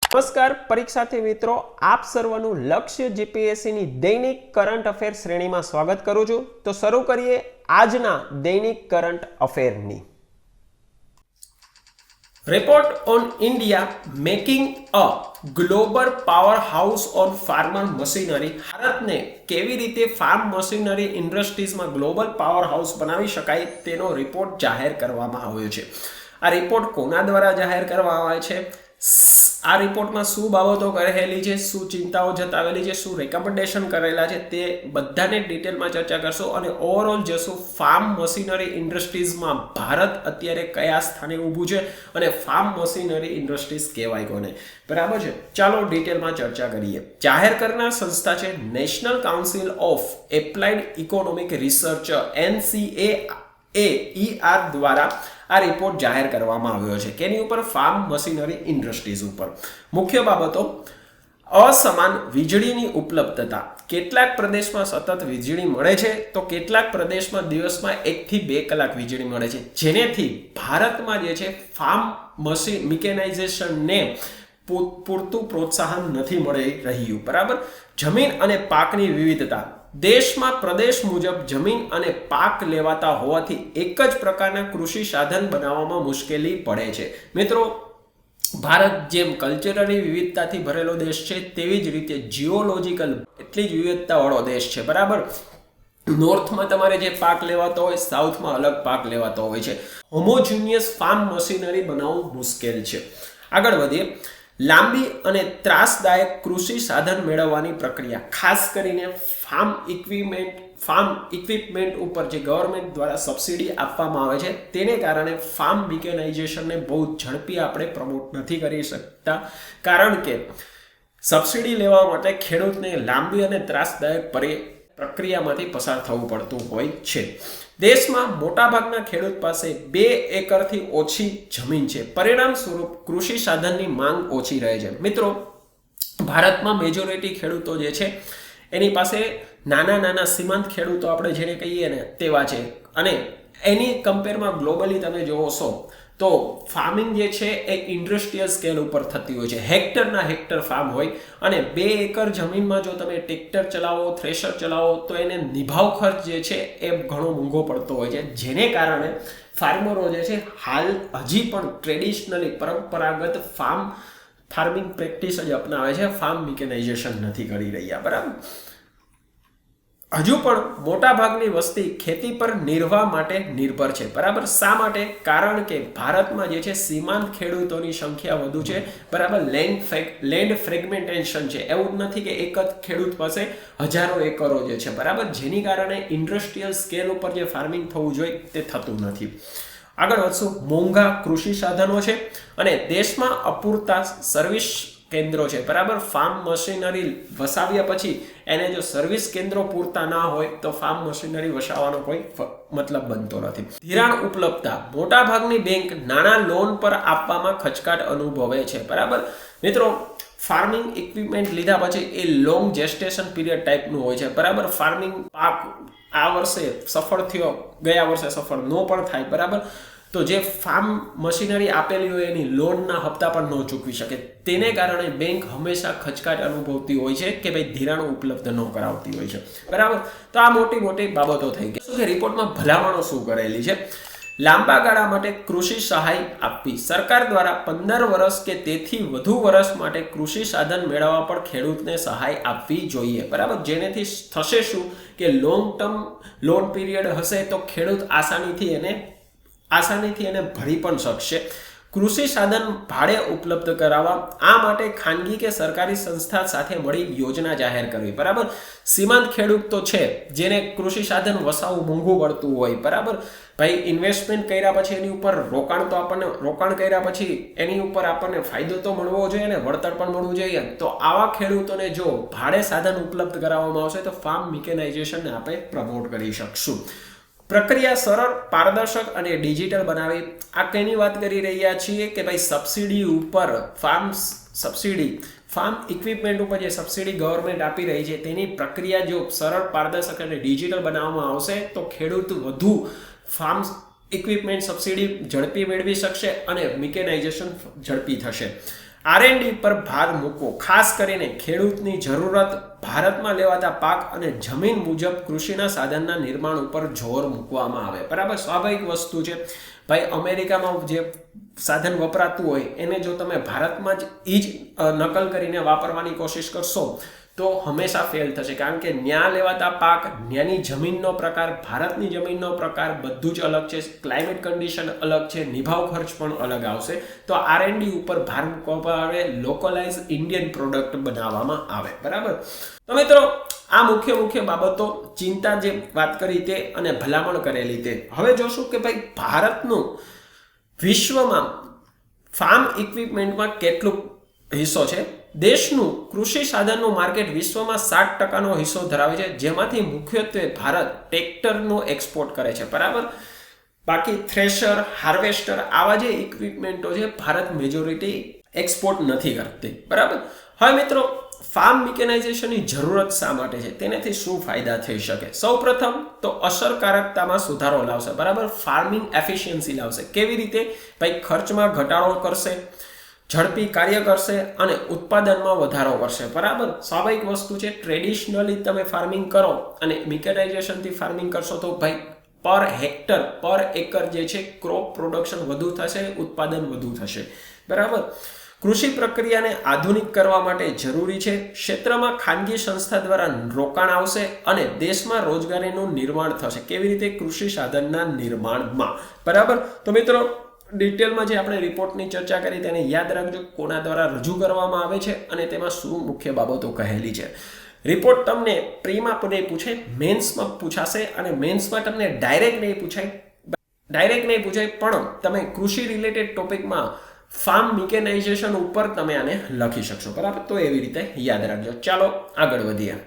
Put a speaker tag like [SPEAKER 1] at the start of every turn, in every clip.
[SPEAKER 1] નમસ્કાર પરીક્ષાર્થી મિત્રો, આપ સર્વનું લક્ષ્ય જીપીએસસીની દૈનિક કરંટ અફેર શ્રેણીમાં સ્વાગત કરું છું। તો શરૂ કરીએ આજના દૈનિક કરંટ અફેરની। Report on India making a global power house on farmer machinery. ભારતને કેવી રીતે ફાર્મ મશીનરી ઇન્ડસ્ટ્રીઝમાં ગ્લોબલ પાવર હાઉસ બનાવી શકાય તેનો રિપોર્ટ જાહેર કરવામાં આવ્યો છે। આ રિપોર્ટ કોના દ્વારા જાહેર કરવામાં આવે છે? આ રિપોર્ટમાં શું બાબતો કરેલી છે, શું ચિંતાઓ જતાવેલી છે, શું રેકમેન્ડેશન કરેલા છે, તે બધાને ડિટેલમાં ચર્ચા કરશો અને ઓવરઓલ જશું ફાર્મ મશીનરી ઇન્ડસ્ટ્રીઝમાં ભારત અત્યારે કયા સ્થાને ઊભું છે અને ફાર્મ મશીનરી ઇન્ડસ્ટ્રીઝ કહેવાય કોને, બરાબર છે। ચાલો ડિટેલમાં ચર્ચા કરીએ। જાહેર કરનાર સંસ્થા છે national council of applied economic research NCAER દ્વારા આ રિપોર્ટ જાહેર કરવામાં આવ્યો છે। કેની ઉપર? ફાર્મ મશીનરી ઇન્ડસ્ટ્રીઝ ઉપર। મુખ્ય બાબતો: અસમાન વીજળીની ઉપલબ્ધતા। કેટલાક પ્રદેશમાં સતત વીજળી મળે છે તો કેટલાક પ્રદેશમાં દિવસમાં 1 થી 2 કલાક વીજળી મળે છે, જેનેથી ભારતમાં જે છે ફાર્મ મશીન મિકેનાઇઝેશનને પૂરતું પ્રોત્સાહન નથી મળી રહ્યું, બરાબર। જમીન અને પાકની વિવિધતા। દેશમાં પ્રદેશ મુજબ જમીન અને પાક લેવાતા હોવાથી એક જ પ્રકારના કૃષિ સાધન બનાવવામાં મુશ્કેલી પડે છે। મિત્રો, ભારત જેમ કલ્ચરલી વિવિધતાથી ભરેલો દેશ છે, તેવી જ રીતે જીઓલોજીકલ એટલી જ વિવિધતાવાળો દેશ છે, બરાબર। નોર્થમાં તમારે જે પાક લેવાતો હોય, સાઉથમાં અલગ પાક લેવાતો હોય છે। હોમોજીનિયસ ફાર્મ મશીનરી બનાવવું મુશ્કેલ છે। આગળ વધીએ। લાંબી અને ત્રાસદાયક કૃષિ સાધન મેળવવાની પ્રક્રિયા, ખાસ કરીને ફાર્મ ઇક્વિપમેન્ટ ઉપર જે ગવર્મેન્ટ દ્વારા સબસિડી આપવામાં આવે છે, તેને કારણે ફાર્મ મિકેનાઇઝેશનને બહુ ઝડપી આપણે પ્રમોટ નથી કરી શકતા, કારણ કે સબસિડી લેવા માટે ખેડૂતને લાંબી અને ત્રાસદાયક પ્રક્રિયામાંથી પસાર થવું પડતું હોય છે। દેશમાં મોટાભાગના ખેડૂત પાસે 2 એકરથી ઓછી જમીન છે, પરિણામ સ્વરૂપ કૃષિ સાધનની માંગ ઓછી રહે છે। મિત્રો, ભારતમાં મેજોરિટી ખેડૂતો જે છે એની પાસે નાના સીમાંત ખેડૂતો આપણે જેને કહીએ ને તેવા છે, અને એની કમ્પેરમાં ગ્લોબલી તમે જોવો છો તો ફાર્મિંગ જે છે એ ઇન્ડસ્ટ્રીયલ સ્કેલ ઉપર થતી હોય છે। હેક્ટર ફાર્મ હોય અને 2 એકર જમીનમાં જો તમે ટ્રેક્ટર ચલાવો, થ્રેશર ચલાવો તો એને નિભાવ ખર્ચ જે છે એ ઘણો મોંઘો પડતો હોય છે, જેને કારણે ફાર્મરો જે છે હાલ હજી પણ ટ્રેડિશનલી પરંપરાગત ફાર્મિંગ પ્રેક્ટિસ જ અપનાવે છે, ફાર્મ મિકેનાઇઝેશન નથી કરી રહ્યા, બરાબર। હજુ પણ મોટા ભાગની વસ્તી ખેતી પર નિર્વાહ માટે નિર્ભર છે, બરાબર। શા માટે? કારણ કે ભારતમાં જે છે સીમાંત ખેડૂતોની સંખ્યા વધુ છે, બરાબર। લેન્ડ ફ્રેગમેન્ટેશન છે, એવું નથી કે એક જ ખેડૂત પાસે હજારો એકરો જે છે, બરાબર, જેની કારણે ઇન્ડસ્ટ્રીયલ સ્કેલ ઉપર જે ફાર્મિંગ થવું જોઈએ તે થતું નથી। આગળ વધશું। મોંઘા કૃષિ સાધનો છે અને દેશમાં અપૂરતા સર્વિસ કેન્દ્રો છે, બરાબર। ફાર્મ મશીનરી વસાવ્યા પછી એને જો સર્વિસ કેન્દ્રો પૂરતા ના હોય તો ફાર્મ મશીનરી વસાવવાનો કોઈ મતલબ બનતો નથી। ધિરાણ ઉપલબ્ધતા। મોટા ભાગની બેંક નાણાં લોન પર આપવામાં ખચકાટ અનુભવે છે, બરાબર। મિત્રો, ફાર્મિંગ ઇક્વિપમેન્ટ લીધા પછી એ લોંગ જેસ્ટેશન પીરિયડ ટાઈપનું હોય છે, બરાબર। ફાર્મિંગ પાક આ વર્ષે સફળ થયો, ગયા વર્ષે સફળ ન પણ થાય, બરાબર, તો જે ફાર્મ મશીનરી આપેલી હોય એની લોનના હપ્તા પણ ન ચૂકવી શકે, તેને કારણે બેંક હંમેશા ખચકાટ અનુભવતી હોય છે કે ભાઈ ધિરાણ ઉપલબ્ધ ન કરાવતી હોય છે, બરાબર। તો આ મોટી બાબતો થઈ ગઈ। શું કે રિપોર્ટમાં ભલામણો શું કરેલી છે? લાંબા ગાળા માટે કૃષિ સહાય આપવી। સરકાર દ્વારા 15 વર્ષ કે તેથી વધુ વર્ષ માટે કૃષિ સાધન મેળવવા પર ખેડૂતને સહાય આપવી જોઈએ, બરાબર। જેનેથી થશે શું કે લોંગ ટર્મ લોન પીરિયડ હશે તો ખેડૂત આસાનીથી એને ભરી પણ શકશે। કૃષિ સાધન ભાડે ઉપલબ્ધ કરાવવા, આ માટે ખાનગી કે સરકારી સંસ્થા સાથે મળી યોજના જાહેર કરવી, બરાબર। સીમાંત ખેડૂત તો છે જેને કૃષિ સાધન વસાવવું મોંઘું પડતું હોય, બરાબર, ભાઈ ઇન્વેસ્ટમેન્ટ કર્યા પછી એની ઉપર રોકાણ કર્યા પછી એની ઉપર આપણને ફાયદો તો મળવો જોઈએ ને, વળતર પણ મળવું જોઈએ, તો આવા ખેડૂતોને જો ભાડે સાધન ઉપલબ્ધ કરાવવામાં આવશે તો ફાર્મ મિકેનાઇઝેશનને આપણે પ્રમોટ કરી શકશું। પ્રક્રિયા સરળ, પારદર્શક અને ડિજિટલ બનાવી। આ કેની વાત કરી રહ્યા છીએ કે ભાઈ સબસિડી ઉપર ફાર્મ ઇક્વિપમેન્ટ ઉપર જે સબસિડી ગવર્મેન્ટ આપી રહી છે તેની પ્રક્રિયા જો સરળ, પારદર્શક અને ડિજિટલ બનાવવામાં આવશે તો ખેડૂત વધુ ફાર્મ ઇક્વિપમેન્ટ સબસિડી ઝડપી મેળવી શકશે અને મિકેનાઇઝેશન ઝડપી થશે। R&D પર ભાર મૂકવો, ખાસ કરીને ખેડૂતની જરૂરત, ભારતમાં લેવાતા પાક અને જમીન મુજબ કૃષિના સાધનના નિર્માણ ઉપર જોર મૂકવામાં આવે. બરાબર, સ્વાભાવિક વસ્તુ છે ભાઈ. અમેરિકામાં જે સાધન વપરાતું હોય એને જો તમે ભારતમાં જ નકલ કરીને વાપરવાની કોશિશ કરશો તો હંમેશા ફેલ થશે, કારણ કે ન્યા લેવાતા પાક, ન્યાની જમીનનો પ્રકાર, ભારતની જમીનનો પ્રકાર બધું જ અલગ છે, ક્લાઇમેટ કન્ડિશન અલગ છે, નિભાવ ખર્ચ પણ અલગ આવશે. તો R&D ઉપર ભાર મૂકવામાં આવે, લોકલાઇઝ ઇન્ડિયન પ્રોડક્ટ બનાવવામાં આવે. બરાબર, તો મિત્રો આ મુખ્ય બાબતો, ચિંતા જે વાત કરી તે અને ભલામણ કરેલી તે. હવે જોશું કે ભાઈ ભારતનું વિશ્વમાં ફાર્મ ઇક્વિપમેન્ટમાં કેટલું હિસ્સો છે. દેશનું કૃષિ સાધનનું માર્કેટ વિશ્વમાં 60% હિસ્સો ધરાવે છે, જેમાંથી મુખ્યત્વે ભારત ટ્રેક્ટરનું એક્સપોર્ટ કરે છે. બરાબર, બાકી થ્રેશર, હાર્વેસ્ટર આવા જે ઇક્વિપમેન્ટો છે ભારત મેજોરિટી એક્સપોર્ટ નથી કરતી. બરાબર, હવે મિત્રો ફાર્મ મિકેનાઇઝેશનની જરૂરત શા માટે છે, તેનાથી શું ફાયદા થઈ શકે? સૌપ્રથમ તો અસરકારકતામાં સુધારો લાવશે. બરાબર, ફાર્મિંગ એફિશિયન્સી લાવશે. કેવી રીતે? ભાઈ ખર્ચમાં ઘટાડો કરશે, ઝડપી કાર્ય કરશે અને ઉત્પાદનમાં વધારો કરશે. બરાબર, સ્વાભાવિક વસ્તુ છે. ટ્રેડિશનલી તમે ફાર્મિંગ કરો અને મિકેનાઇઝેશનથી ફાર્મિંગ કરશો તો ભાઈ પર હેક્ટર, પર એકર જે છે ક્રોપ પ્રોડક્શન વધુ થશે, ઉત્પાદન વધુ થશે. બરાબર, કૃષિ પ્રક્રિયાને આધુનિક કરવા માટે જરૂરી છે ક્ષેત્રમાં ખાનગી સંસ્થા દ્વારા રોકાણ આવશે અને દેશમાં રોજગારીનું નિર્માણ થશે. કેવી રીતે? કૃષિ સાધનના નિર્માણમાં. બરાબર, તો મિત્રો ડિટેલમાં જે આપણે રિપોર્ટની ચર્ચા કરી તેને યાદ રાખજો, કોના દ્વારા રજૂ કરવામાં આવે છે અને તેમાં શું મુખ્ય બાબતો કહેલી છે. રિપોર્ટ તમને પ્રીમાં નહીં પૂછે, મેન્સમાં પૂછાશે અને મેન્સમાં તમને ડાયરેક્ટ નહીં પૂછાય, પણ તમે કૃષિ રિલેટેડ ટોપિકમાં ફાર્મ મિકેનાઇઝેશન ઉપર તમે આને લખી શકશો. બરાબર, તો એવી રીતે યાદ રાખજો. ચાલો આગળ વધીએ.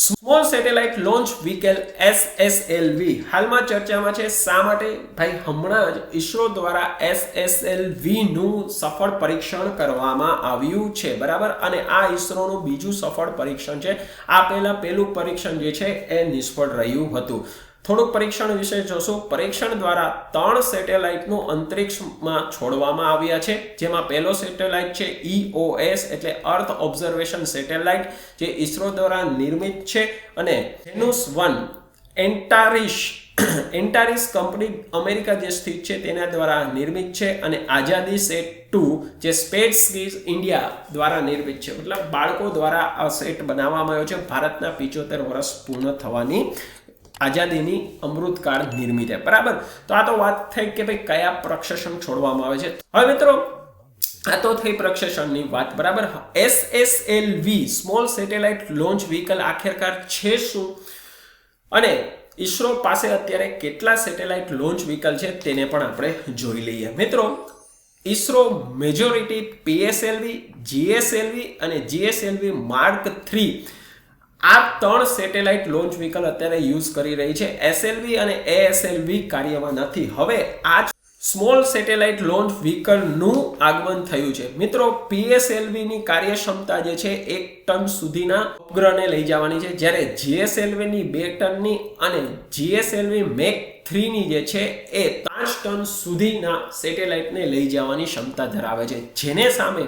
[SPEAKER 1] Small satellite launch vehicle SSLV હાલમાં ચર્ચામાં છે. શા માટે? ભાઈ હમણાં જ ISRO દ્વારા SSLV નું સફળ પરીક્ષણ કરવામાં આવ્યું છે. બરાબર, અને આ ISRO નું બીજું સફળ પરીક્ષણ છે. આ પહેલું પરીક્ષણ જે છે એ નિષ્ફળ રહ્યું હતું. થોડુંક પરીક્ષણ વિશે જોશું. પરીક્ષણ દ્વારા 3 સેટેલાઇટનું અંતરિક્ષમાં છોડવામાં આવ્યા છે, જેમાં પહેલો સેટેલાઇટ છે EOS એટલે અર્થ ઓબ્ઝર્વેશન સેટેલાઇટ, જે ISRO દ્વારા નિર્મિત છે અને જેનુસ 1 એન્ટારિસ કંપની અમેરિકા જે સ્થિત છે તેના દ્વારા નિર્મિત છે, અને આઝાદી સેટ 2 જે સ્પેસ ઇન્ડિયા દ્વારા નિર્મિત છે. મતલબ બાળકો દ્વારા આ સેટ બનાવવામાં આવ્યો છે. ભારતના 75 વર્ષ પૂર્ણ થવાની આઝાદીની અમૃતકાળ નિર્મિત. બરાબર, તો આ તો વાત થઈ કે ભાઈ કયા પ્રક્ષેપણ છોડવામાં આવે છે. હવે મિત્રો આ તો થઈ પ્રક્ષેપણની વાત. બરાબર, SSLV small satellite launch vehicle આખિરકાર છે શું અને ISRO પાસે અત્યારે કેટલા સેટેલાઇટ લોન્ચ વ્હીકલ છે તેને પણ આપણે જોઈ લઈએ. મિત્રો ISRO મેજોરિટી PSLV, GSLV અને GSLV Mark 3 આ 3 સેટેલાઇટ લોન્ચ વ્હીકલ અત્યારે યુઝ કરી રહી છે. SLV અને ASLV કાર્યમાં નથી. હવે આ સ્મોલ સેટેલાઇટ લોન્ચ વ્હીકલનું આગમન થયું છે. મિત્રો PSLV ની કાર્યક્ષમતા જે છે 1 ટન સુધીના ઉપગ્રહને લઈ જવાની છે, જ્યારે GSLV ની 2 ટનની અને GSLV Mark 3 ની જે છે એ 5 ટન સુધીના સેટેલાઇટને લઈ જવાની ક્ષમતા ધરાવે છે, જેને સામે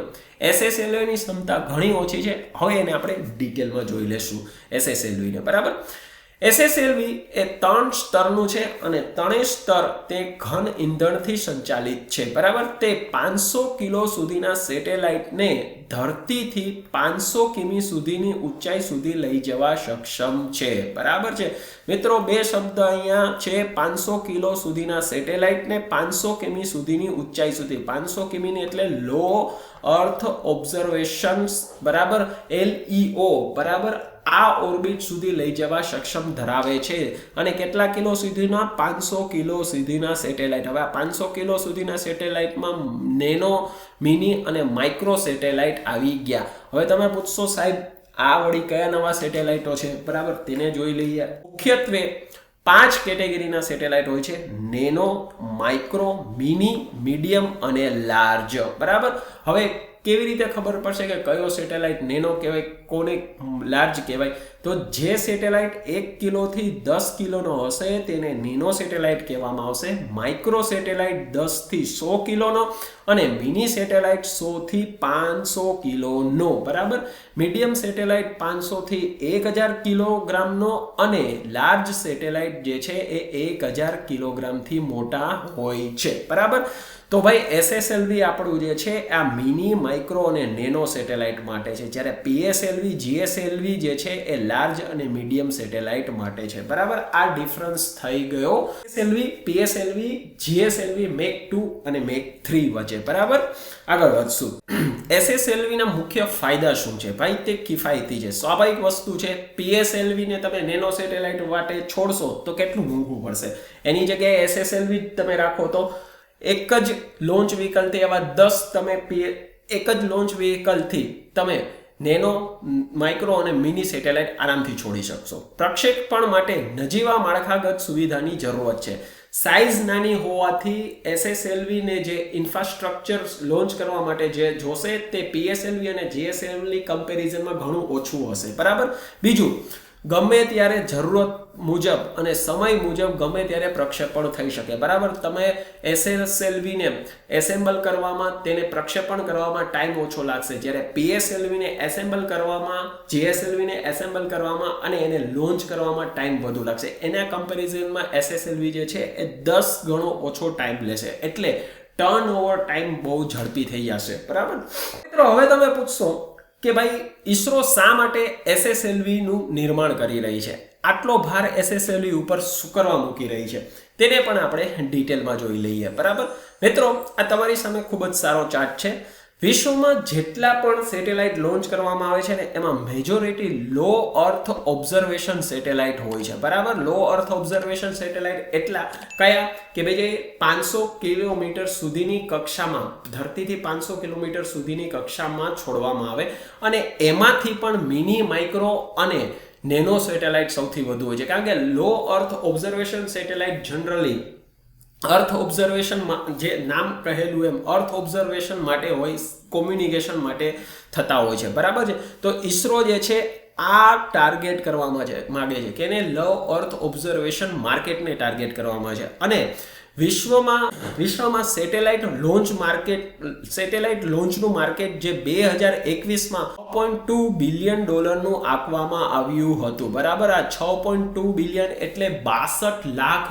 [SPEAKER 1] SSLV ની ક્ષમતા ઘણી ઓછી છે. હવે એને આપણે ડિટેલમાં જોઈ લેશું SSLV ને. બરાબર, SSLV એ 3 સ્તરનું છે અને 3 સ્તર તે ઘન ઇંધણથી સંચાલિત છે. બરાબર, તે 500 કિલો સુધીના સેટેલાઇટને ધરતીથી 500 કિમી સુધીની ઊંચાઈ સુધી લઈ જવા સક્ષમ છે. બરાબર છે મિત્રો, 2 શબ્દ અહીંયા છે. 500 કિલો સુધીના સેટેલાઇટને 500 કિમી સુધીની ઊંચાઈ સુધી, 500 કિમીની એટલે લો અર્થ ઓબ્ઝર્વેશન, બરાબર, LEO, બરાબર, આ ઓર્બિટ સુધી લઈ જવા સક્ષમ ધરાવે છે. અને કેટલા કિલો સુધીના? 500 કિલો સુધીના સેટેલાઇટ. હવે 500 કિલો સુધીના સેટેલાઇટમાં નેનો, મિની અને માઇક્રો સેટેલાઇટ આવી ગયા. હવે તમે પૂછશો સાહેબ આ વળી કયા નવા સેટેલાઇટો છે? બરાબર, તેને જોઈ લઈએ. મુખ્યત્વે 5 કેટેગરીના સેટેલાઇટ હોય છે: નેનો, માઇક્રો, મિની, મીડિયમ અને લાર્જ. બરાબર, હવે કેવી રીતે ખબર પડશે કે કયો સેટેલાઇટ નેનો કહેવાય, કોને લાર્જ કહેવાય? તો જે સેટેલાઇટ 1 કિલોથી 10 કિલોનો હશે તેને નેનો સેટેલાઇટ કહેવામાં આવશે, માઇક્રો સેટેલાઇટ 10 થી 100 કિલોનો અને મિની સેટેલાઇટ 100 થી 500 કિલોનો, બરાબર. મીડિયમ સેટેલાઇટ 500 થી 1000 કિલોગ્રામનો અને લાર્જ સેટેલાઇટ જે છે એ 1000 કિલોગ્રામથી મોટા હોય છે, બરાબર. તો ભાઈ SSLV આપણું જે છે આ મિની, માઇક્રો અને નેનો સેટેલાઇટ માટે છે, જ્યારે PSLV, GSLV જે છે એ લાર્જ અને મીડિયમ સેટેલાઇટ માટે છે, બરાબર. આ ડિફરન્સ થઈ ગયો PSLV, GSLV મેક 2 અને મેક 3 વચ્ચે, બરાબર. આગળ વધશું. SSLV ના મુખ્ય ફાયદા શું છે? ભાઈ તે કિફાયતી છે, સ્વાભાવિક વસ્તુ છે. PSLV ને તમે નેનો સેટેલાઇટ માટે છોડશો તો કેટલું મોંઘું પડશે, એની જગ્યાએ SSLV તમે રાખો તો એક જ લોન્ચ વ્હીકલથી એવા 10 તમે એક જ લોન્ચ વ્હીકલથી તમે નેનો, માઇક્રો અને મિની સેટેલાઇટ આરામથી છોડી શકશો. પ્રક્ષેપણ માટે નજીવા માળખાગત સુવિધાની જરૂરત છે. સાઇઝ નાની હોવાથી SSLV ને જે ઇન્ફ્રાસ્ટ્રક્ચર લોન્ચ કરવા માટે જે જોશે તે PSLV અને GSLV કમ્પેરિઝનમાં ઘણું ઓછું હશે, બરાબર. બીજું, ગમે ત્યારે જરૂરત મુજબ અને સમય મુજબ ગમે ત્યારે પ્રક્ષેપણ થઈ શકે, બરાબર. તમે SSLV ને એસેમ્બલ કરવામાં, તેને પ્રક્ષેપણ કરવામાં ટાઈમ ઓછો લાગશે, જ્યારે PSLV ને એસેમ્બલ કરવામાં, GSLV ને એસેમ્બલ કરવામાં અને એને લોન્ચ કરવામાં ટાઈમ વધુ લાગશે. એના કમ્પેરિઝનમાં SSLV જે છે એ 10 ગણો ઓછો ટાઈમ લેશે, એટલે ટર્નઓવર ટાઈમ બહુ ઝડપી થઈ જશે, બરાબર. મિત્રો હવે તમે પૂછશો કે ભાઈ ઈસરો શા માટે SSLV નું નિર્માણ કરી રહી છે, આટલો ભાર SSLV ઉપર શું કરવા મૂકી રહી છે, તેને પણ આપણે ડિટેલમાં જોઈ લઈએ, બરાબર. મિત્રો આ તમારી સામે ખૂબ જ સારો ચાર્ટ છે. વિશ્વમાં જેટલા પણ સેટેલાઇટ લોન્ચ કરવામાં આવે છે ને એમાં મેજોરિટી લો અર્થ ઓબ્ઝર્વેશન સેટેલાઇટ હોય છે, બરાબર. લો અર્થ ઓબ્ઝર્વેશન સેટેલાઇટ એટલા કયા કે ભાઈ જે 500 કિલોમીટર સુધીની કક્ષામાં, ધરતીથી 500 કિલોમીટર સુધીની કક્ષામાં છોડવામાં આવે, અને એમાંથી પણ મિની, માઇક્રો અને નેનો સેટેલાઇટ સૌથી વધુ હોય છે, કારણ કે લો અર્થ ઓબ્ઝર્વેશન સેટેલાઇટ જનરલી અર્થ ઓબ્ઝર્વેશન, જે નામ કહેલું એમ અર્થ ઓબ્ઝર્વેશન માટે હોય, કોમ્યુનિકેશન માટે થતા હોય છે, બરાબર છે. તો ઈસરો જે છે આ ટાર્ગેટ કરવામાં માંગે છે કે એને લો અર્થ ઓબ્ઝર્વેશન માર્કેટને ટાર્ગેટ કરવામાં છે, અને વિશ્વમાં સેટેલાઇટ લોન્ચનું માર્કેટ જે 2021માં $6.2 બિલિયન આપવામાં આવ્યું હતું, બરાબર. આ 6.2 બિલિયન એટલે $62 લાખ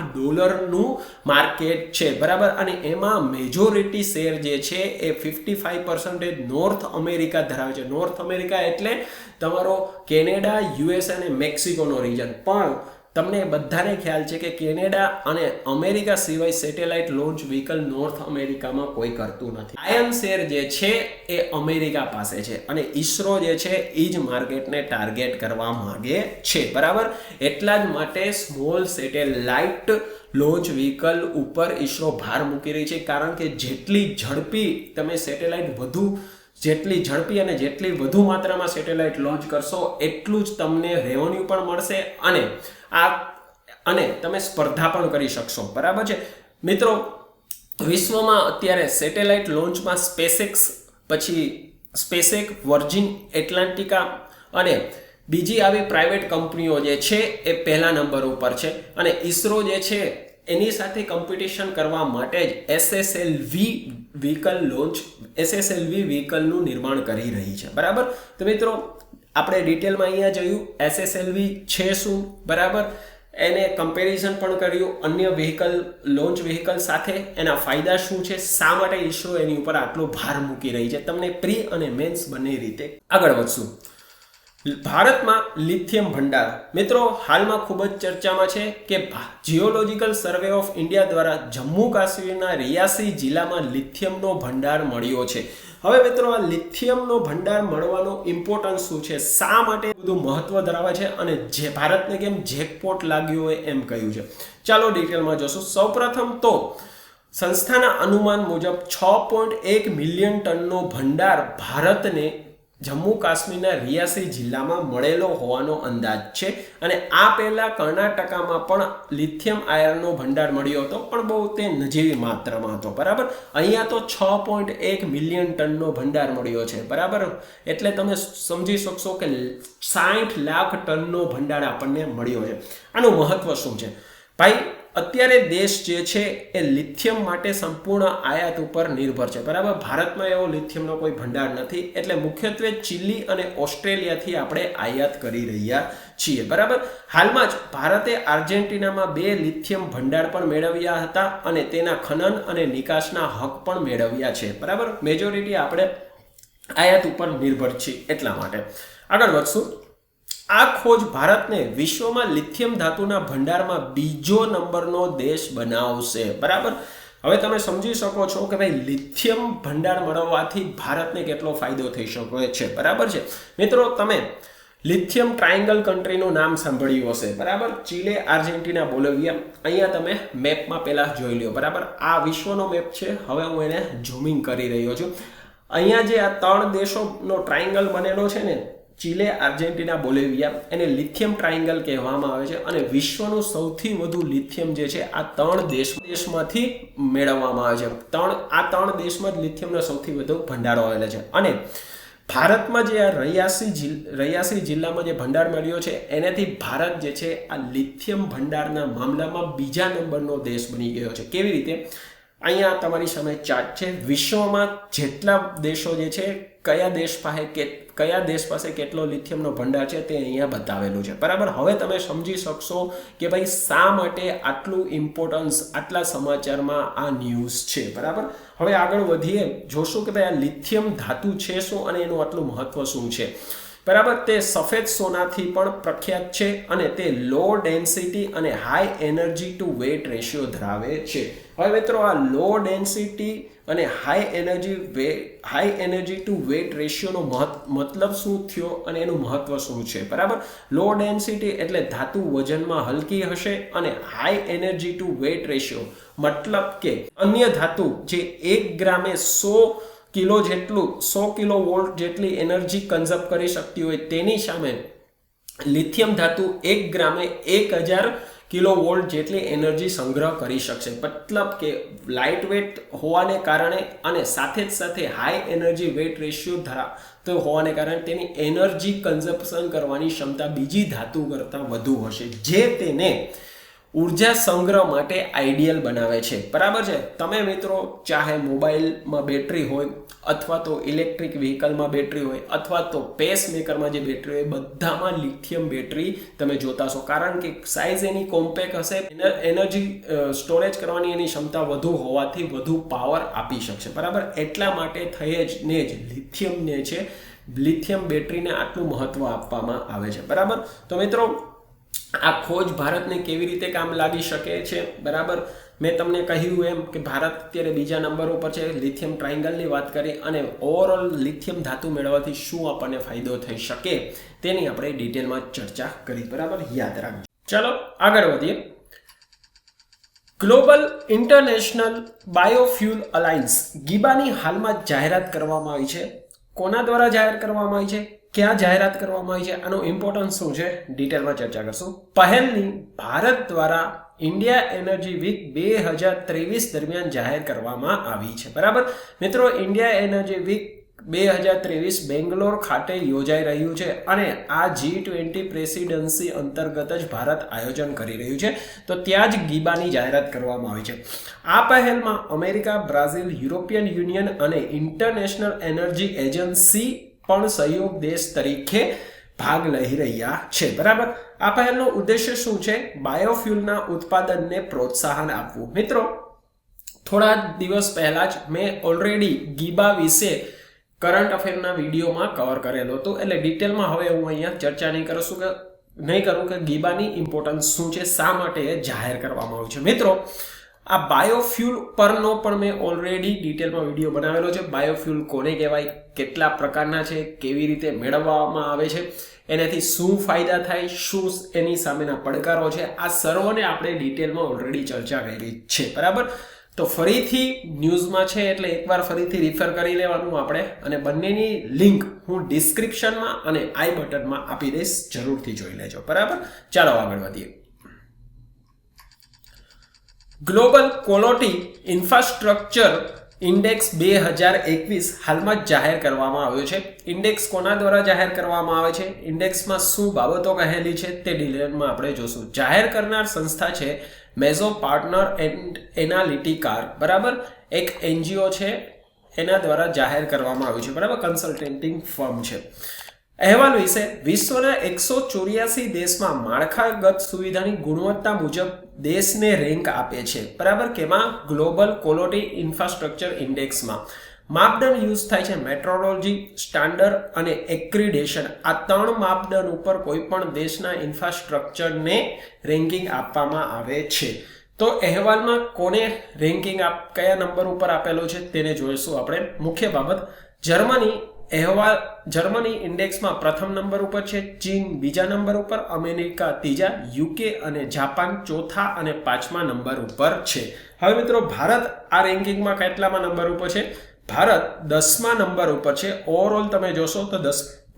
[SPEAKER 1] માર્કેટ છે, બરાબર. અને એમાં મેજોરિટી શેર જે છે એ 55% નોર્થ અમેરિકા ધરાવે છે. નોર્થ અમેરિકા એટલે તમારો કેનેડા, US અને મેક્સિકોનો રીજન. પણ તમને બધાને ખ્યાલ છે કે કેનેડા અને અમેરિકા સિવાય સેટેલાઇટ લોન્ચ વ્હીકલ નોર્થ અમેરિકામાં કોઈ કરતું નથી. લાયન શેર જે છે એ અમેરિકા પાસે છે, અને ઈસરો જે છે એ જ માર્કેટને ટાર્ગેટ કરવા માંગે છે, બરાબર. એટલા જ માટે સ્મોલ સેટેલાઇટ લોન્ચ વ્હીકલ ઉપર ઈસરો ભાર મૂકી રહી છે, કારણ કે જેટલી ઝડપી તમે સેટેલાઇટ જેટલી ઝડપી અને જેટલી વધુ માત્રામાં સેટેલાઇટ લોન્ચ કરશો એટલું જ તમને રેવન્યુ પણ મળશે, અને તમે સ્પર્ધા પણ કરી શકશો, બરાબર છે. મિત્રો વિશ્વમાં અત્યારે સેટેલાઇટ લોન્ચમાં સ્પેસએક્સ, વર્જિન એટલાન્ટિકા અને બીજી આવી પ્રાઇવેટ કંપનીઓ જે છે એ પહેલા નંબર ઉપર છે, અને ઈસરો જે છે એની સાથે કોમ્પિટિશન કરવા માટે જ SSLV વ્હીકલનું નિર્માણ કરી રહી છે, બરાબર. તો મિત્રો આપણે ડિટેલમાં અહીંયા જોયું SSLV છે શું, બરાબર. એને કમ્પેરિઝન પણ કર્યું અન્ય લોન્ચ વ્હીકલ સાથે, એના ફાયદા શું છે, શા માટે ઈસરો એની ઉપર આટલો ભાર મૂકી રહી છે, તમને પ્રી અને મેન્સ બંને રીતે આગળ વધશું. ભારતમાં લિથિયમ ભંડાર. મિત્રો હાલમાં ખૂબ જ ચર્ચામાં છે કે જીઓલોજીકલ સર્વે ઓફ ઇન્ડિયા દ્વારા જમ્મુ કાશ્મીરના રિયાસી જિલ્લામાં લિથિયમનો ભંડાર મળ્યો છે. હવે મિત્રો આ લિથિયમનો ભંડાર મળવાનો ઇમ્પોર્ટન્સ શું છે, શા માટે બધું મહત્વ ધરાવે છે, અને જે ભારતને કેમ જેકપોટ લાગ્યો હોય એમ કહ્યું છે, ચાલો ડિટેલમાં જોશું. સૌપ્રથમ તો સંસ્થાના અનુમાન મુજબ 6.1 મિલિયન ટનનો ભંડાર ભારતને જમ્મુ કાશ્મીરના રિયાસી જિલ્લામાં મળેલો હોવાનો અંદાજ છે અને આ પહેલા કર્ણાટકામાં પણ લિથિયમ આયર્નનો ભંડાર મળ્યો હતો, પણ બહુ તે નજીવી માત્રામાં હતો, બરાબર. અહીંયા તો 6.1 મિલિયન ટનનો ભંડાર મળ્યો છે, બરાબર. એટલે તમે સમજી શકશો કે 60 લાખ ટનનો ભંડાર આપણને મળ્યો છે. આનું મહત્વ શું છે ભાઈ? અત્યારે દેશ જે છે એ લિથિયમ માટે સંપૂર્ણ આયાત ઉપર નિર્ભર છે, બરાબર. ભારતમાં એવો લિથિયમનો કોઈ ભંડાર નથી, એટલે મુખ્યત્વે ચીલી અને ઓસ્ટ્રેલિયાથી આપણે આયાત કરી રહ્યા છીએ, બરાબર. હાલમાં જ ભારતે આર્જેન્ટિનામાં 2 લિથિયમ ભંડાર પણ મેળવ્યા હતા અને તેના ખનન અને નિકાસના હક પણ મેળવ્યા છે, બરાબર. મેજોરિટી આપણે આયાત ઉપર નિર્ભર છીએ, એટલા માટે આગળ વધશું. આ ખોજ ભારતને વિશ્વમાં લિથિયમ ધાતુના ભંડારમાં બીજો નંબરનો દેશ બનાવશે, બરાબર. હવે તમે સમજી શકો છો કે ભાઈ લિથિયમ ભંડાર મળવાથી ભારતને કેટલો ફાયદો થઈ શકે છે, બરાબર છે મિત્રો. તમે લિથિયમ ટ્રાયંગલ કન્ટ્રીનું નામ સાંભળ્યું હશે, બરાબર. ચીલે, આર્જેન્ટિના, બોલિવિયા. અહીંયા તમે મેપમાં પહેલા જોઈ લ્યો, બરાબર. આ વિશ્વનો મેપ છે. હવે હું એને ઝૂમિંગ કરી રહ્યો છું. અહીંયા જે આ 3 દેશોનો ટ્રાયંગલ બનેલો છે ને, ચીલે, આર્જેન્ટિના, બોલિવિયા, એને લિથિયમ ટ્રાયંગલ કહેવામાં આવે છે અને વિશ્વનું સૌથી વધુ લિથિયમ જે છે આ 3 દેશમાંથી મેળવવામાં આવે છે. આ 3 દેશમાં જ લિથિયમનો સૌથી વધુ ભંડારો આવેલો છે અને ભારતમાં જે આ રૈયાસી જિલ્લામાં જે ભંડાર મળ્યો છે એનાથી ભારત જે છે આ લિથિયમ ભંડારના મામલામાં બીજા નંબરનો દેશ બની ગયો છે. કેવી રીતે? અહીંયા તમારી સામે ચાર્ટ છે. વિશ્વમાં જેટલા દેશો જે છે કયા દેશ પાસે કેટલો લિથિયમનો ભંડાર છે તે અહીંયા બતાવેલું છે, બરાબર. હવે તમે સમજી શકશો કે ભાઈ શા માટે આટલું ઇમ્પોર્ટન્સ આટલા સમાચારમાં આ ન્યૂઝ છે, બરાબર. હવે આગળ વધીએ, જોશું કે ભાઈ આ લિથિયમ ધાતુ છે શું અને એનું આટલું મહત્વ શું છે, બરાબર. તે સફેદ સોનાથી પણ પ્રખ્યાત છે અને તે લો ડેન્સિટી અને high energy to wet ratio ધરાવે છે. હવે મિત્રો આ લો ડેન્સિટી અને હાઈ એનર્જી ટુ વેટ રેશિયોનો મતલબ શું થયો અને એનું મહત્વ શું છે, બરાબર. લો ડેન્સિટી એટલે ધાતુ વજનમાં હલકી હશે અને high energy to wet ratio મતલબ કે અન્ય ધાતુ જે 1 ગ્રામે 100 કિલોવોલ્ટ જેટલી એનર્જી કન્ઝર્વ કરી શકતી હોય તેની સામે લિથિયમ ધાતુ 1 ગ્રામે 1000 કિલોવોલ્ટ જેટલી એનર્જી સંગ્રહ કરી શકશે. મતલબ કે લાઇટ વેટ હોવાને કારણે અને સાથે જ સાથે હાઈ એનર્જી વેટ રેશિયો ધરાવતો હોવાને કારણે તેની એનર્જી કન્ઝમ્પશન કરવાની ક્ષમતા બીજી ધાતુ કરતાં વધુ હશે, જે તેને ઉર્જા સંગ્રહ માટે આઈડિયલ બનાવે છે, બરાબર છે. તમે મિત્રો ચાહે મોબાઈલમાં બેટરી હોય અથવા તો ઇલેક્ટ્રિક વ્હીકલમાં બેટરી હોય અથવા તો પેસમેકરમાં જે બેટરી હોય, બધામાં લિથિયમ બેટરી તમે જોતા છો, કારણ કે સાઇઝ એની કોમ્પેક્ટ હશે, એનર્જી સ્ટોરેજ કરવાની એની ક્ષમતા વધુ હોવાથી વધુ પાવર આપી શકશે, બરાબર. એટલા માટે થઈને જ લિથિયમ બેટરીને આટલું મહત્વ આપવામાં આવે છે, બરાબર. તો મિત્રો આ ખોજ ભારતને કેવી રીતે કામ લાગી શકે છે, બરાબર. મેં તમને કહ્યું એમ કે ભારત અત્યારે બીજા નંબર ઉપર છે. લિથિયમ ટ્રાયંગલની વાત કરી અને ઓવરઓલ લિથિયમ ધાતુ મેળવવાથી શું આપણને ફાયદો થઈ શકે તેની આપણે ડિટેલમાં ચર્ચા કરી, બરાબર. યાદ રાખજો. ચાલો આગળ વધીએ. ગ્લોબલ ઇન્ટરનેશનલ બાયોફ્યુલ અલાયન્સ ગીબાની હાલમાં જાહેરાત કરવામાં આવી છે. કોના દ્વારા જાહેર કરવામાં આવી છે, ક્યાં જાહેરાત કરવામાં આવી છે, આનું ઇમ્પોર્ટન્સ શું છે, ડિટેલમાં ચર્ચા કરશું. પહેલની ભારત દ્વારા ઇન્ડિયા એનર્જી વીક 2023 દરમિયાન જાહેર કરવામાં આવી છે, બરાબર. મિત્રો ઇન્ડિયા એનર્જી વીક 2023 બેંગ્લોર ખાતે યોજાઈ રહ્યું છે અને આ G20 પ્રેસિડેન્સી અંતર્ગત જ ભારત આયોજન કરી રહ્યું છે, તો ત્યાં જ ગીબાની જાહેરાત કરવામાં આવી છે. આ પહેલમાં અમેરિકા, બ્રાઝિલ, યુરોપિયન યુનિયન અને ઇન્ટરનેશનલ એનર્જી એજન્સી પણ સહયોગ દેશ તરીકે ભાગ લઈ રહ્યા છે, બરાબર. આ પહેલનો ઉદ્દેશ્ય શું છે? બાયોફ્યુલના ઉત્પાદનને પ્રોત્સાહન આપવું. મિત્રો થોડા દિવસ પહેલા જ મેં ઓલરેડી ગીબા વિશે કરંટ અફેરના વિડીયોમાં કવર કરેલો હતો, એટલે ડિટેલમાં હવે હું અહીંયા ચર્ચા નહીં કરું કે ગીબાની ઇમ્પોર્ટન્સ શું છે, શા માટે જાહેર કરવામાં આવ્યું છે. મિત્રો આ બાયોફ્યુલ પરનો પણ મેં ઓલરેડી ડિટેલમાં વિડીયો બનાવેલો છે. બાયોફ્યુલ કોને કહેવાય, કેટલા પ્રકારના છે, કેવી રીતે મેળવવામાં આવે છે, એનાથી શું ફાયદા થાય, શું એની સામેના પડકારો છે, આ સર્વને આપણે ડિટેલમાં ઓલરેડી ચર્ચા કરી છે, બરાબર. તો ફરીથી ન્યૂઝમાં છે એટલે એકવાર ફરીથી રિફર કરી લેવાનું આપણે, અને બંનેની લિંક હું ડિસ્ક્રિપ્શનમાં અને આઈ બટનમાં આપી દઈશ, જરૂરથી જોઈ લેજો. બરાબર, ચાલો આગળ વધીએ. ગ્લોબલ ક્વોલિટી ઇન્ફ્રાસ્ટ્રક્ચર ઇન્ડેક્સ 2021 હાલમાં જ જાહેર કરવામાં આવ્યો છે. ઇન્ડેક્સ કોના દ્વારા જાહેર કરવામાં આવે છે, ઇન્ડેક્સમાં શું બાબતો કહેલી છે તે ડિટેલમાં આપણે જોશું. જાહેર કરનાર સંસ્થા છે મેઝો પાર્ટનર એન્ડ એનાલિટિકાર. બરાબર, એક એનજીઓ છે, એના દ્વારા જાહેર કરવામાં આવ્યું છે. બરાબર, કન્સલ્ટિંગ ફર્મ છે. અહેવાલ વિશે વિશ્વના 184 દેશમાં માળખાગત સુવિધાની ગુણવત્તા મુજબ દેશને રેન્ક આપે છે. બરાબર, કેમાં ગ્લોબલ ક્વોલિટી ઇન્ફ્રાસ્ટ્રક્ચર ઇન્ડેક્સમાં માપદંડ યુઝ થાય છે મેટ્રોલોજી, સ્ટાન્ડર્ડ અને એક્રિડેશન. આ 3 માપદંડ ઉપર કોઈ પણ દેશના ઇન્ફ્રાસ્ટ્રક્ચરને રેન્કિંગ આપવામાં આવે છે. તો અહેવાલમાં કોને રેન્કિંગ કયા નંબર ઉપર આપેલો છે તેને જોઈશું આપણે. મુખ્ય બાબત, જર્મની ઇન્ડેક્સમાં પ્રથમ નંબર ઉપર છે, ચીન બીજા નંબર ઉપર, અમેરિકા ત્રીજા, યુકે અને જાપાન ચોથા અને 5મા નંબર ઉપર છે. હવે મિત્રો, ભારત આ રેન્કિંગમાં કેટલામાં નંબર ઉપર છે? ભારત 10મા નંબર ઉપર છે. ઓવરઓલ તમે જોશો તો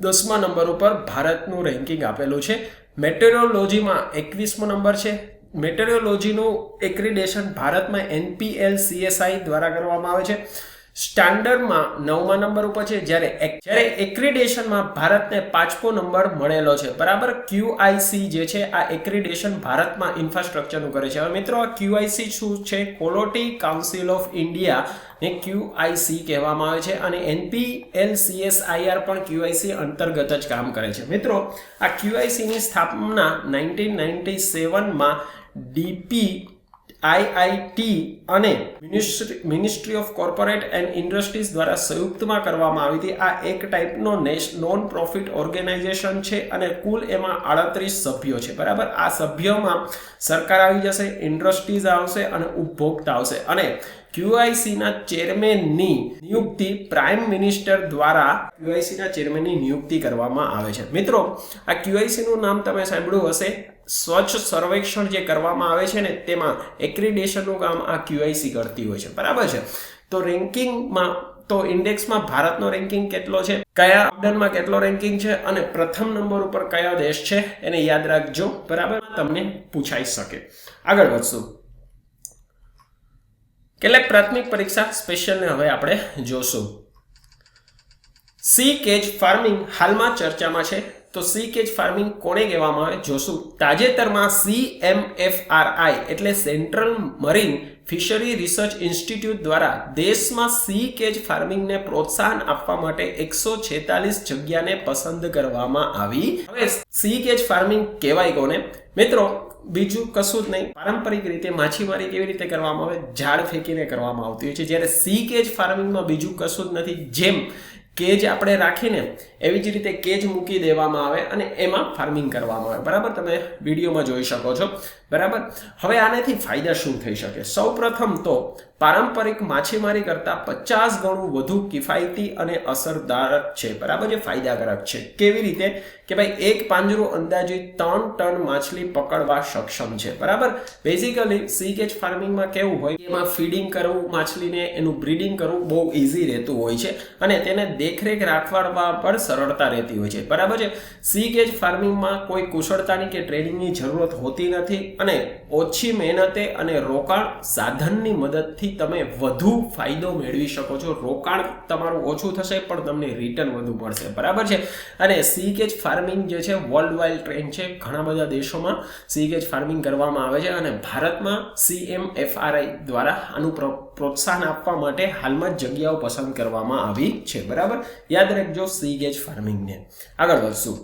[SPEAKER 1] 10મા નંબર ઉપર ભારતનું રેન્કિંગ આપેલું છે. મેટેરિયોલોજીમાં 21મો નંબર છે. મેટેરિયોલોજીનું એક્રિડેશન ભારતમાં NPL CSI દ્વારા કરવામાં આવે છે. સ્ટાન્ડર્ડમાં 9મા નંબર ઉપર છે, જ્યારે એક્રિડેશનમાં ભારતને 5મો નંબર મળેલો છે. બરાબર, QIC જે છે આ એક્રિડેશન ભારતમાં ઇન્ફ્રાસ્ટ્રક્ચરનું કરે છે. હવે મિત્રો, આ QIC શું છે? ક્વોલિટી કાઉન્સિલ ઓફ ઇન્ડિયા ને QIC કહેવામાં આવે છે, અને NPL CSIR પણ QIC અંતર્ગત જ કામ કરે છે. મિત્રો, આ QIC ની સ્થાપના 1997માં IIT અને ministry of corporate and industries દ્વારા સંયુક્તમાં કરવામાં આવી હતી. આ એક ટાઈપનો નોન પ્રોફિટ ઓર્ગેનાઇઝેશન છે અને કુલ એમાં 38 સભ્યો છે. બરાબર, આ સભ્યોમાં સરકાર આવી જશે, ઇન્ડસ્ટ્રીઝ આવશે અને ઉપભોક્તા આવશે. અને QIC ના ચેરમેનની નિયુક્તિ પ્રાઇમ મિનિસ્ટર દ્વારા QIC ના ચેરમેનની નિયુક્તિ કરવામાં આવે છે. મિત્રો, આ QIC નું નામ તમે સાંભળ્યું હશે. સ્વચ્છ સર્વેક્ષણ જે કરવામાં આવે છે ને, તેમાં એક્રિડેશનનું કામ આ QIC કરતી હોય છે. બરાબર છે. તો રેન્કિંગમાં, તો ઇન્ડેક્સમાં ભારતનો રેન્કિંગ કેટલો છે, કયા માપદંડમાં કેટલો રેન્કિંગ છે અને પ્રથમ નંબર ઉપર કયો દેશ છે, એને યાદ રાખજો. બરાબર, તમને પૂછાઈ શકે. આગળ વધશું. કેટલાક પ્રાથમિક પરીક્ષા સ્પેશિયલને હવે આપણે જોશું. સી કેજ ફાર્મિંગ હાલમાં ચર્ચામાં છે. તો સી કેજ ફાર્મિંગ કોને કહેવામાં આવે જોશું. તાજેતરમાં CMFRI એટલે central marine fishery research institute દ્વારા દેશમાં સી કેજ ફાર્મિંગને પ્રોત્સાહન આપવા માટે 146 જગ્યાને પસંદ કરવામાં આવી. હવે સી કેજ ફાર્મિંગ કહેવાય કોને? મિત્રો, બીજું કશું જ નહીં. પારંપરિક રીતે માછીમારી કેવી રીતે કરવામાં આવે? ઝાડ ફેંકીને કરવામાં આવતી હોય છે. જ્યારે સી કેજ ફાર્મિંગમાં બીજું કશું જ નથી. જેમ કેજ આપણે રાખીને એવી જ રીતે કેજ મૂકી દેવામાં આવે અને એમાં ફાર્મિંગ કરવામાં આવે. બરાબર, તમે વિડીયોમાં જોઈ શકો છો. બરાબર, હવે આનાથી ફાયદા શું થઈ શકે? સૌપ્રથમ તો પારંપરિક માછીમારી કરતાં 50 ગણું વધુ કિફાયતી અને અસરદારક છે. બરાબર, જે ફાયદાકારક છે. કેવી રીતે? કે ભાઈ, એક પાંજરું અંદાજિત 3 ટન માછલી પકડવા સક્ષમ છે. બરાબર, બેઝિકલી સી કેજ ફાર્મિંગમાં કેવું હોય કે એમાં ફીડિંગ કરવું માછલીને, એનું બ્રીડિંગ કરવું બહુ ઇઝી રહેતું હોય છે અને તેને દેખરેખ રાખવામાં પણ સરળતા રહેતી હોય છે. બરાબર છે. સી કેજ ફાર્મિંગમાં કોઈ કુશળતાની કે ટ્રેનિંગની જરૂરત હોતી નથી અને ઓછી મહેનતે અને રોકાણ સાધનની મદદથી તમે વધુ ફાયદો મેળવી શકો છો. રોકાણ તમારું ઓછું થશે પણ તમને રિટર્ન વધુ મળશે. બરાબર છે. અને સી કેજ ફાર્મિંગ જે છે વર્લ્ડ વાઇડ ટ્રેન્ડ છે. ઘણા બધા દેશોમાં સી કેજ ફાર્મિંગ કરવામાં આવે છે અને ભારતમાં CMFRI દ્વારા આનું પ્રોત્સાહન આપવા માટે હાલમાં જ જગ્યાઓ પસંદ કરવામાં આવી છે. બરાબર, યાદ રાખજો સી કેજ ફાર્મિંગને. આગળ વધશું.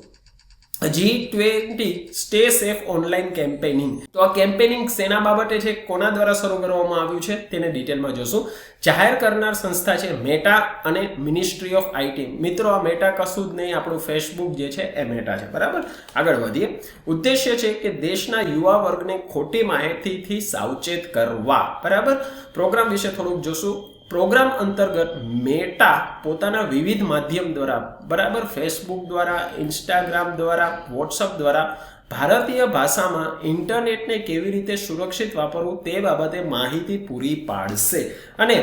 [SPEAKER 1] G20 stay safe online campaigning. તો આ કેમ્પેનિંગ શેના બાબતે છે, કોના દ્વારા શરૂ કરવામાં આવ્યું છે તેને ડિટેલમાં જોશું. જાહેર કરનાર સંસ્થા છે મેટા અને મિનિસ્ટ્રી ઓફ IT. મિત્રો, આ મેટા કશું જ નહીં, આપણું ફેસબુક જે છે એ મેટા છે. બરાબર, આગળ વધીએ. ઉદ્દેશ્ય છે કે દેશના યુવા વર્ગને ખોટી માહિતીથી સાવચેત કરવા. બરાબર, પ્રોગ્રામ વિશે થોડુંક જોશું. પ્રોગ્રામ અંતર્ગત મેટા પોતાના વિવિધ માધ્યમ દ્વારા, બરાબર, ફેસબુક દ્વારા, ઇન્સ્ટાગ્રામ દ્વારા, વોટ્સઅપ દ્વારા ભારતીય ભાષામાં ઇન્ટરનેટને કેવી રીતે સુરક્ષિત વાપરવું તે બાબતે માહિતી પૂરી પાડશે અને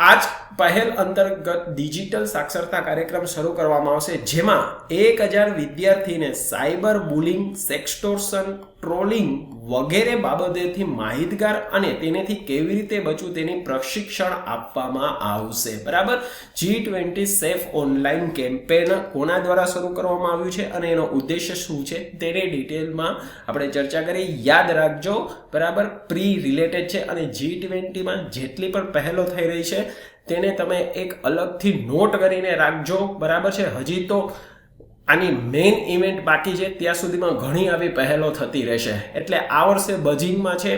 [SPEAKER 1] આ જ પહેલ અંતર્ગત ડિજિટલ સાક્ષરતા કાર્યક્રમ શરૂ કરવામાં આવશે, જેમાં 1000 વિદ્યાર્થીને સાયબર બુલિંગ, સેક્સટોર્શન, ટ્રોલિંગ વગેરે બાબતેથી માહિતગાર અને તેનેથી કેવી રીતે બચવું તેની પ્રશિક્ષણ આપવામાં આવશે. બરાબર. G20 સેફ ઓનલાઈન કેમ્પેન કોના દ્વારા શરૂ કરવામાં આવ્યું છે અને એનો ઉદ્દેશ્ય શું છે તેની ડિટેલમાં આપણે ચર્ચા કરી. યાદ રાખજો, બરાબર, પ્રી રિલેટેડ છે અને G20 માં જેટલી પણ પહેલો થઈ રહી છે તેને તમે એક અલગથી નોટ કરીને રાખજો. બરાબર છે. હજી તો આની મેઇન ઇવેન્ટ બાકી છે, ત્યાં સુધીમાં ઘણી આવી પહેલો થતી રહેશે. એટલે આ વર્ષે બજિંગમાં છે,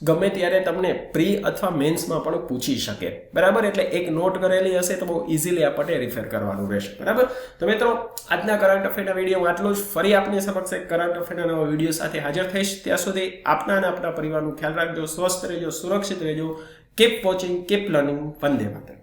[SPEAKER 1] ગમે ત્યારે તમને પ્રી અથવા મેન્સમાં પણ પૂછી શકે. બરાબર. એટલે એક નોટ કરેલી હશે તો બહુ ઇઝીલી આપણને રિફર કરવાનું રહેશે. બરાબર. તો મિત્રો, આજના કરંટ અફેરના વિડીયોમાં આટલું જ. ફરી આપની સમક્ષ એક કરંટ અફેરના નવા વિડીયો સાથે હાજર થઈશ. ત્યાં સુધી આપના અને આપના પરિવારનું ખ્યાલ રાખજો. સ્વસ્થ રહેજો, સુરક્ષિત રહેજો. Keep watching, keep learning. Vande માતરમ.